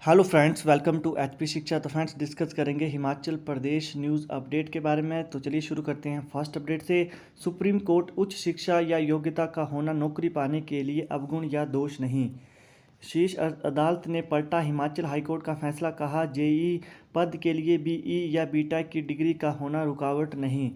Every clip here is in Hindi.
Hello friends, welcome to HP Shiksha. तो फ्रेंड्स डिस्कस करेंगे हिमाचल प्रदेश न्यूज़ अपडेट के बारे में। तो चलिए शुरू करते हैं फर्स्ट अपडेट से। सुप्रीम कोर्ट उच्च शिक्षा या योग्यता का होना नौकरी पाने के लिए अवगुण या दोष नहीं। शीर्ष अदालत ने पलटा हिमाचल हाईकोर्ट का फैसला, कहा जेईई पद के लिए बीई या बीटेक की डिग्री का होना रुकावट नहीं।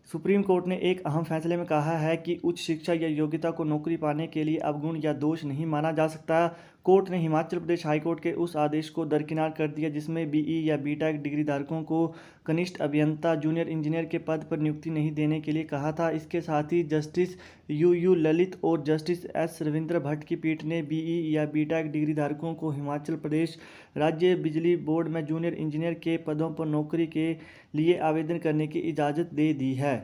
सुप्रीम कोर्ट ने एक अहम फैसले में कहा है कि उच्च शिक्षा या योग्यता को नौकरी पाने के लिए अवगुण या दोष नहीं माना जा सकता। कोर्ट ने हिमाचल प्रदेश हाईकोर्ट के उस आदेश को दरकिनार कर दिया जिसमें बीई या बीटेक डिग्री धारकों को कनिष्ठ अभियंता जूनियर इंजीनियर के पद पर नियुक्ति नहीं देने के लिए कहा था। इसके साथ ही जस्टिस यू ललित और जस्टिस एस रविंद्र भट्ट की पीठ ने बीई या बीटेक डिग्री धारकों को हिमाचल प्रदेश राज्य बिजली बोर्ड में जूनियर इंजीनियर के पदों पर नौकरी के लिए आवेदन करने की इजाज़त दे दी है।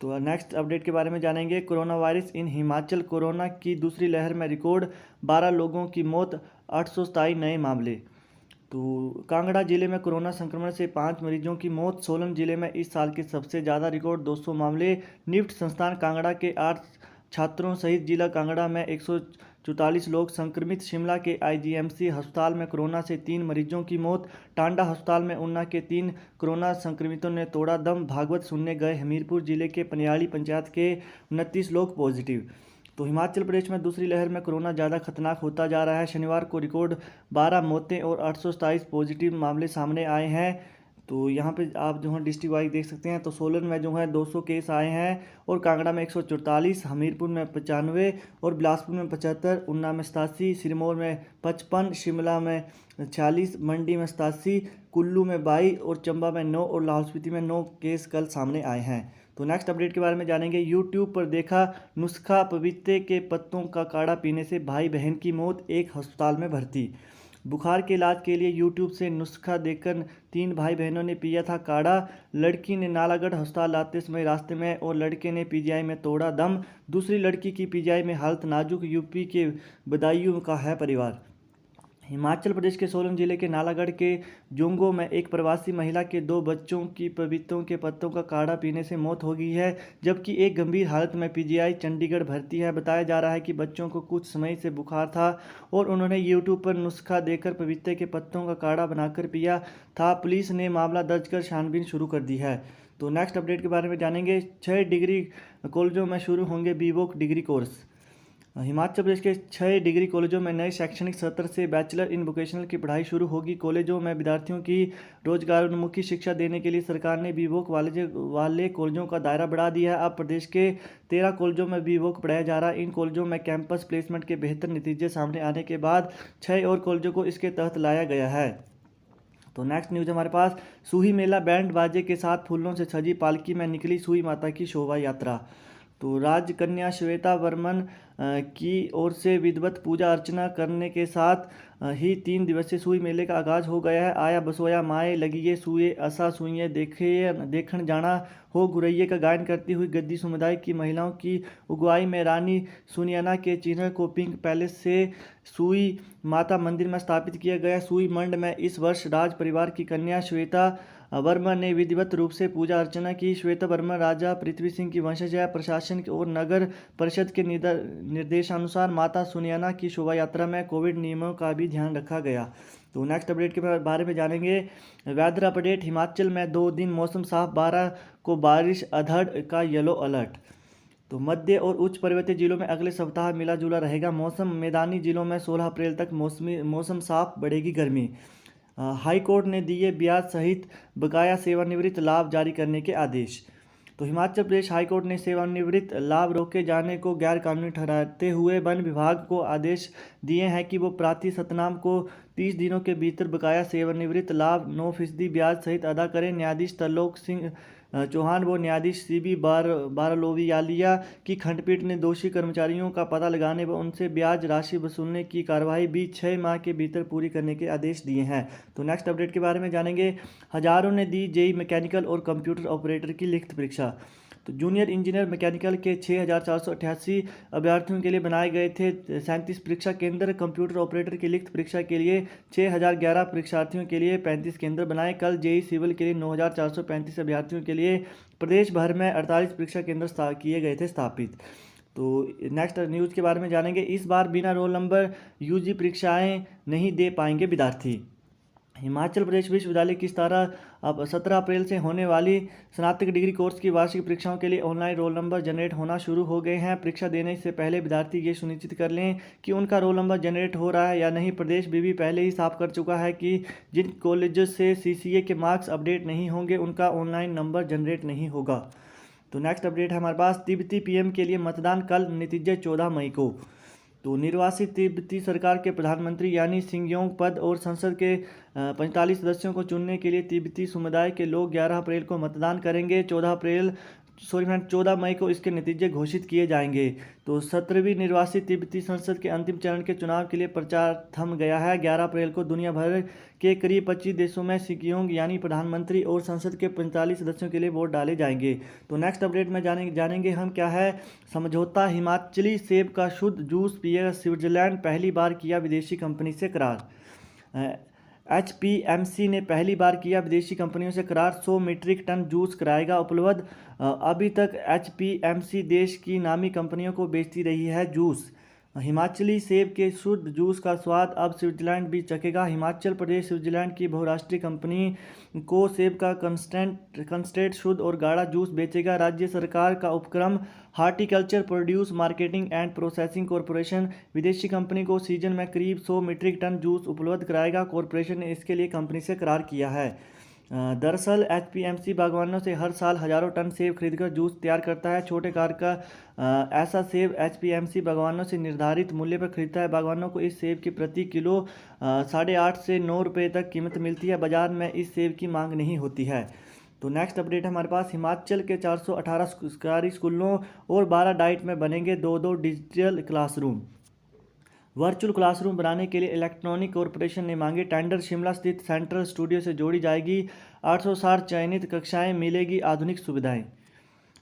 तो नेक्स्ट अपडेट के बारे में जानेंगे। Corona virus in Himachal, corona की दूसरी लहर में रिकॉर्ड 12 लोगों की मौत, 827 नए मामले। तो कांगड़ा जिले में कोरोना संक्रमण से 5 मरीजों की मौत। सोलन जिले में इस साल के सबसे ज़्यादा रिकॉर्ड 200 मामले। निफ्ट संस्थान कांगड़ा के 8 छात्रों सहित जिला कांगड़ा में 144 लोग संक्रमित। शिमला के आईजीएमसी अस्पताल में कोरोना से 3 मरीजों की मौत। टांडा अस्पताल में ऊना के 3 कोरोना संक्रमितों ने तोड़ा दम। भागवत सुनने गए हमीरपुर जिले के पनियाली पंचायत के 29 लोग पॉजिटिव। तो हिमाचल प्रदेश में दूसरी लहर में कोरोना ज़्यादा खतरनाक होता जा रहा है। शनिवार को रिकॉर्ड 12 मौतें और 827 पॉजिटिव मामले सामने आए हैं। तो यहाँ पे आप जो है डिस्ट्रिक्ट वाइज देख सकते हैं। तो सोलन में जो है 200 केस आए हैं और कांगड़ा में 144, हमीरपुर में 95 और बिलासपुर में 75, ऊना में 87, सिरमौर में 55, शिमला में 46, मंडी में 87, कुल्लू में 22 और चंबा में 9 और लाहौल स्पीति में 9 केस कल सामने आए हैं। तो नेक्स्ट अपडेट के बारे में जानेंगे। यूट्यूब पर देखा नुस्खा, पपीते के पत्तों का काढ़ा पीने से भाई बहन की मौत, एक अस्पताल में भर्ती। बुखार के इलाज के लिए यूट्यूब से नुस्खा देखकर 3 भाई बहनों ने पिया था काढ़ा। लड़की ने नालागढ़ अस्पताल लाते समय रास्ते में और लड़के ने पीजीआई में तोड़ा दम। दूसरी लड़की की पीजीआई में हालत नाजुक। यूपी के बदायूं का है परिवार। हिमाचल प्रदेश के सोलन जिले के नालागढ़ के जोंगो में एक प्रवासी महिला के 2 बच्चों की पपीतों के पत्तों का काढ़ा पीने से मौत हो गई है, जबकि एक गंभीर हालत में पीजीआई चंडीगढ़ भर्ती है। बताया जा रहा है कि बच्चों को कुछ समय से बुखार था और उन्होंने यूट्यूब पर नुस्खा देखकर पपीते के पत्तों का काढ़ा बनाकर पिया था। पुलिस ने मामला दर्ज कर छानबीन शुरू कर दी है। तो नेक्स्ट अपडेट के बारे में जानेंगे। 6 डिग्री कॉलेजों में शुरू होंगे BVoc degree course. Himachal Pradesh के 6 डिग्री कॉलेजों में नए शैक्षणिक सत्र से बैचलर इन वोकेशनल की पढ़ाई शुरू होगी। कॉलेजों में विद्यार्थियों की रोजगारोन्मुखी शिक्षा देने के लिए सरकार ने बीवोक वाले कॉलेजों का दायरा बढ़ा दिया है। अब प्रदेश के 13 कॉलेजों में बीवोक पढ़ाया जा रहा है। इन कॉलेजों में कैंपस प्लेसमेंट के बेहतर नतीजे सामने आने के बाद 6 और कॉलेजों को इसके तहत लाया गया है। तो नेक्स्ट न्यूज़ हमारे पास। सूही मेला, बैंड बाजे के साथ फूलों से सजी पालकी में निकली सूही माता की शोभा यात्रा। तो राजकन्या श्वेता बर्मन की ओर से विधिवत पूजा अर्चना करने के साथ ही 3 दिवसीय सूई मेले का आगाज हो गया है। आया बसोया माए लगिए सूए असा सुइए देखे देखण जाना हो गुरैये का गायन करती हुई गद्दी समुदाय की महिलाओं की अगुवाई में रानी सुनियाना के चिन्ह को पिंक पैलेस से सूई माता मंदिर में स्थापित किया गया। सूई मंड में इस वर्ष राज परिवार की कन्या श्वेता वर्मा ने विधिवत रूप से पूजा अर्चना की। श्वेता वर्मा राजा पृथ्वी सिंह की वंशज है। प्रशासन और नगर परिषद के निर्देशानुसार माता सुनियाना की शोभा यात्रा में कोविड नियमों का भी ध्यान रखा गया। तो नेक्स्ट अपडेट के बारे में जानेंगे। Weather update. हिमाचल में 2 दिन मौसम साफ, 12 को बारिश, अधड़ का येलो अलर्ट। तो मध्य और उच्च पर्वतीय जिलों में अगले सप्ताह मिला जुला रहेगा मौसम। मैदानी जिलों में 16 अप्रैल तक मौसम साफ, बढ़ेगी गर्मी। हाई कोर्ट ने दिए ब्याज सहित बकाया सेवानिवृत्त लाभ जारी करने के आदेश। तो हिमाचल प्रदेश हाई कोर्ट ने सेवानिवृत्त लाभ रोके जाने को गैर कानूनी ठहराते हुए वन विभाग को आदेश दिए हैं कि वो प्रार्थी सतनाम को 30 दिनों के भीतर बकाया सेवानिवृत्त लाभ 9% ब्याज सहित अदा करें। न्यायाधीश तरलोक सिंह चौहान व न्यायाधीश सीबी बारलोवियालिया की खंडपीठ ने दोषी कर्मचारियों का पता लगाने व उनसे ब्याज राशि वसूलने की कार्रवाई भी 6 माह के भीतर पूरी करने के आदेश दिए हैं। तो नेक्स्ट अपडेट के बारे में जानेंगे। हजारों ने दी जेईई मैकेनिकल और कंप्यूटर ऑपरेटर की लिखित परीक्षा। तो जूनियर इंजीनियर मैकेनिकल के 6,488 अभ्यर्थियों के लिए बनाए गए थे 37 परीक्षा केंद्र। कंप्यूटर ऑपरेटर की लिखित परीक्षा के लिए 6,011 परीक्षार्थियों के लिए 35 केंद्र बनाए। कल जेईई सिविल के लिए 9,435 अभ्यर्थियों के लिए प्रदेश भर में 48 परीक्षा केंद्र किए गए थे स्थापित। तो नेक्स्ट न्यूज़ के बारे में जानेंगे। इस बार बिना रोल नंबर यूजी परीक्षाएं नहीं दे पाएंगे विद्यार्थी। हिमाचल प्रदेश विश्वविद्यालय की 17 अप्रैल से होने वाली स्नातक डिग्री कोर्स की वार्षिक परीक्षाओं के लिए ऑनलाइन रोल नंबर जनरेट होना शुरू हो गए हैं। परीक्षा देने से पहले विद्यार्थी ये सुनिश्चित कर लें कि उनका रोल नंबर जनरेट हो रहा है या नहीं। प्रदेश भी पहले ही साफ कर चुका है कि जिन कॉलेजों से सीसीए के मार्क्स अपडेट नहीं होंगे उनका ऑनलाइन नंबर जनरेट नहीं होगा। तो नेक्स्ट अपडेट है हमारे पास, तिब्बती पीएम के लिए मतदान कल, नतीजे 14 मई को। तो निर्वासित तिब्बती सरकार के प्रधानमंत्री यानी सिंगयोंग पद और संसद के 45 सदस्यों को चुनने के लिए तिब्बती समुदाय के लोग 11 अप्रैल को मतदान करेंगे। 14 मई को इसके नतीजे घोषित किए जाएंगे। तो 17वीं निर्वासित तिब्बती संसद के अंतिम चरण के चुनाव के लिए प्रचार थम गया है। 11 अप्रैल को दुनिया भर के करीब 25 देशों में सिंगयोंग यानी प्रधानमंत्री और संसद के 45 सदस्यों के लिए वोट डाले जाएंगे। तो नेक्स्ट अपडेट में जानेंगे हम क्या है समझौता। हिमाचली सेब का शुद्ध जूस पिएगा स्विट्जरलैंड, पहली बार किया विदेशी कंपनी से करार। HPMC ने पहली बार किया विदेशी कंपनियों से करार, 100 मीट्रिक टन जूस कराएगा उपलब्ध। अभी तक HPMC देश की नामी कंपनियों को बेचती रही है जूस। हिमाचली सेब के शुद्ध जूस का स्वाद अब स्विट्जरलैंड भी चखेगा। हिमाचल प्रदेश स्विट्जरलैंड की बहुराष्ट्रीय कंपनी को सेब का कंसंट्रेट शुद्ध और गाढ़ा जूस बेचेगा। राज्य सरकार का उपक्रम horticulture produce marketing and processing corporation विदेशी कंपनी को सीजन में करीब 100 मीट्रिक टन जूस उपलब्ध कराएगा। कॉरपोरेशन ने इसके लिए कंपनी से करार किया है। दरअसल HPMC बागवानों से हर साल हजारों टन सेब खरीदकर जूस तैयार करता है। छोटे कार का ऐसा सेब HPMC बागवानों से निर्धारित मूल्य पर खरीदता है। बागवानों को इस सेब की प्रति किलो 8.5 से 9 रुपये तक कीमत मिलती है। बाजार में इस सेब की मांग नहीं होती है। तो नेक्स्ट अपडेट है हमारे पास, हिमाचल के 418 सरकारी स्कूलों और 12 डाइट में बनेंगे 2-2 डिजिटल क्लासरूम। वर्चुअल क्लासरूम बनाने के लिए इलेक्ट्रॉनिक कॉरपोरेशन ने मांगे टेंडर। शिमला स्थित सेंट्रल स्टूडियो से जोड़ी जाएगी 860 चयनित कक्षाएं, मिलेगी आधुनिक सुविधाएं।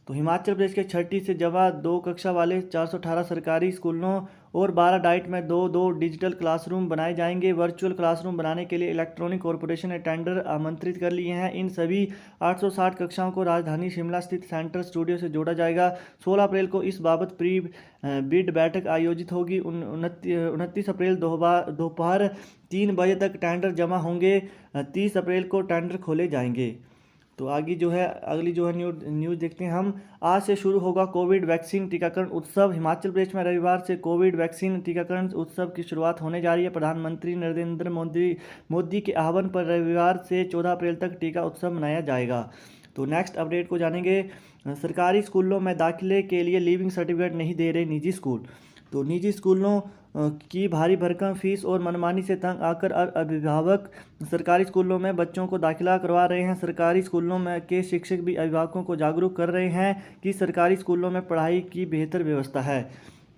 तो हिमाचल प्रदेश के 6ठी से जवा 2 कक्षा वाले 418 सरकारी स्कूलों और 12 डाइट में 2-2 डिजिटल क्लासरूम बनाए जाएंगे। वर्चुअल क्लासरूम बनाने के लिए इलेक्ट्रॉनिक कॉरपोरेशन ने टेंडर आमंत्रित कर लिए हैं। इन सभी 860 कक्षाओं को राजधानी शिमला स्थित सेंट्रल स्टूडियो से जोड़ा जाएगा। 16 अप्रैल को इस बाबत प्री बिड बैठक आयोजित होगी। 29 अप्रैल दोपहर 3 बजे तक टेंडर जमा होंगे। 30 अप्रैल को टेंडर खोले जाएंगे। तो अगली जो है न्यूज़ देखते हैं हम। आज से शुरू होगा कोविड वैक्सीन टीकाकरण उत्सव। हिमाचल प्रदेश में रविवार से कोविड वैक्सीन टीकाकरण उत्सव की शुरुआत होने जा रही है। प्रधानमंत्री नरेंद्र मोदी के आह्वान पर रविवार से 14 अप्रैल तक टीका उत्सव मनाया जाएगा। तो नेक्स्ट अपडेट को जानेंगे। सरकारी स्कूलों में दाखिले के लिए लिविंग सर्टिफिकेट नहीं दे रहे निजी स्कूल। तो निजी स्कूलों की भारी भरकम फीस और मनमानी से तंग आकर अभिभावक सरकारी स्कूलों में बच्चों को दाखिला करवा रहे हैं। सरकारी स्कूलों में के शिक्षक भी अभिभावकों को जागरूक कर रहे हैं कि सरकारी स्कूलों में पढ़ाई की बेहतर व्यवस्था है।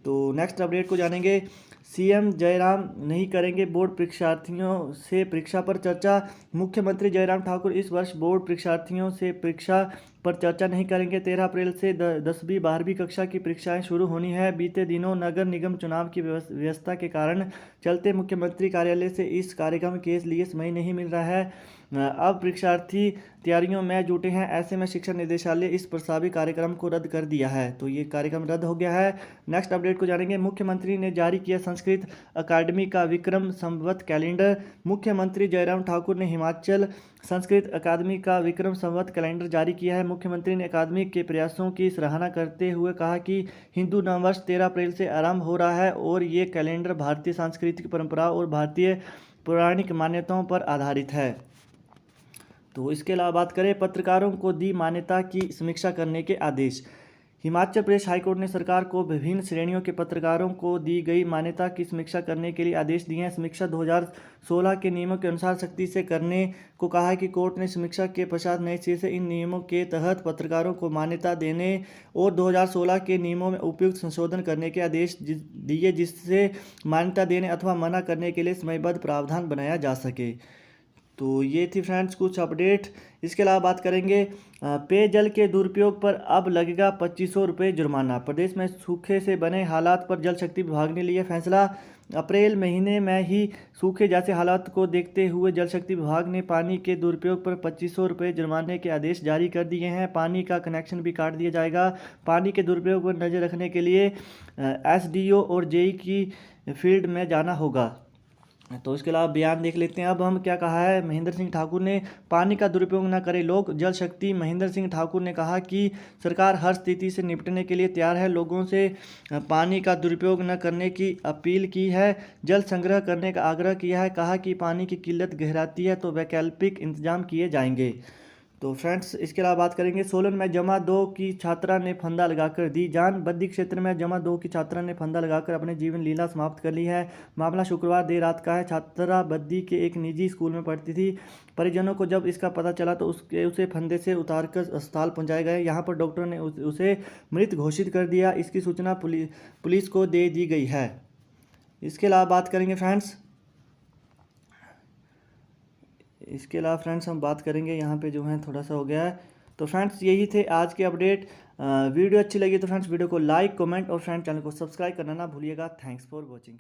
तो नेक्स्ट अपडेट को जानेंगे। सीएम जयराम नहीं करेंगे बोर्ड परीक्षार्थियों से परीक्षा पर चर्चा। मुख्यमंत्री जयराम ठाकुर इस वर्ष बोर्ड परीक्षार्थियों से परीक्षा पर चर्चा नहीं करेंगे। 13 अप्रैल से 10वीं 12वीं कक्षा की परीक्षाएं शुरू होनी है। बीते दिनों नगर निगम चुनाव की व्यवस्था के कारण चलते मुख्यमंत्री कार्यालय से इस कार्यक्रम के लिए समय नहीं मिल रहा है। अब परीक्षार्थी तैयारियों में जुटे हैं। ऐसे में शिक्षा निदेशालय इस प्रस्तावित कार्यक्रम को रद्द कर दिया है। तो ये कार्यक्रम रद्द हो गया है। नेक्स्ट अपडेट को जानेंगे। मुख्यमंत्री ने जारी किया संस्कृत अकादमी का विक्रम संवत कैलेंडर। मुख्यमंत्री जयराम ठाकुर ने हिमाचल संस्कृत अकादमी का विक्रम संवत कैलेंडर जारी किया है। मुख्यमंत्री ने अकादमी के प्रयासों की सराहना करते हुए कहा कि हिंदू नववर्ष 13 अप्रैल से आरंभ हो रहा है और ये कैलेंडर भारतीय सांस्कृतिक परंपरा और भारतीय पौराणिक मान्यताओं पर आधारित है। तो इसके अलावा बात करें, पत्रकारों को दी मान्यता की समीक्षा करने के आदेश। हिमाचल प्रदेश हाईकोर्ट ने सरकार को विभिन्न श्रेणियों के पत्रकारों को दी गई मान्यता की समीक्षा करने के लिए आदेश दिए हैं। समीक्षा 2016 के नियमों के अनुसार सख्ती से करने को कहा है कि कोर्ट ने समीक्षा के पश्चात नए सिरे से इन नियमों के तहत पत्रकारों को मान्यता देने और 2016 के नियमों में उपयुक्त संशोधन करने के आदेश दिए, जिससे मान्यता देने अथवा मना करने के लिए समयबद्ध प्रावधान बनाया जा सके। तो ये थी फ्रेंड्स कुछ अपडेट। इसके अलावा बात करेंगे, पेयजल के दुरुपयोग पर अब लगेगा 2500 रुपये जुर्माना। प्रदेश में सूखे से बने हालात पर जल शक्ति विभाग ने लिया फैसला। अप्रैल महीने में ही सूखे जैसे हालात को देखते हुए जल शक्ति विभाग ने पानी के दुरुपयोग पर 2500 रुपये जुर्माने के आदेश जारी कर दिए हैं। पानी का कनेक्शन भी काट दिया जाएगा। पानी के दुरुपयोग पर नज़र रखने के लिए एसडीओ और जेई की फील्ड में जाना होगा। तो इसके अलावा बयान देख लेते हैं। अब हम क्या कहा है महेंद्र सिंह ठाकुर ने, पानी का दुरुपयोग न करें लोग। जल शक्ति महेंद्र सिंह ठाकुर ने कहा कि सरकार हर स्थिति से निपटने के लिए तैयार है। लोगों से पानी का दुरुपयोग न करने की अपील की है। जल संग्रह करने का आग्रह किया है। कहा कि पानी की किल्लत गहराती है तो वैकल्पिक इंतजाम किए जाएंगे। तो फ्रेंड्स इसके अलावा बात करेंगे। सोलन में जमा 2 की छात्रा ने फंदा लगाकर दी जान। बद्दी क्षेत्र में जमा 2 की छात्रा ने फंदा लगाकर अपने जीवन लीला समाप्त कर ली है। मामला शुक्रवार देर रात का है। छात्रा बद्दी के एक निजी स्कूल में पढ़ती थी। परिजनों को जब इसका पता चला तो उसे फंदे से उतारकर अस्पताल पहुंचाया गया। यहाँ पर डॉक्टर ने उसे मृत घोषित कर दिया। इसकी सूचना पुलिस को दे दी गई है। इसके अलावा बात करेंगे फ्रेंड्स हम बात करेंगे यहाँ पे जो है थोड़ा सा हो गया है। तो फ्रेंड्स यही थे आज के अपडेट। वीडियो अच्छी लगी तो फ्रेंड्स वीडियो को लाइक कमेंट और फ्रेंड्स चैनल को सब्सक्राइब करना ना भूलिएगा। Thanks for watching.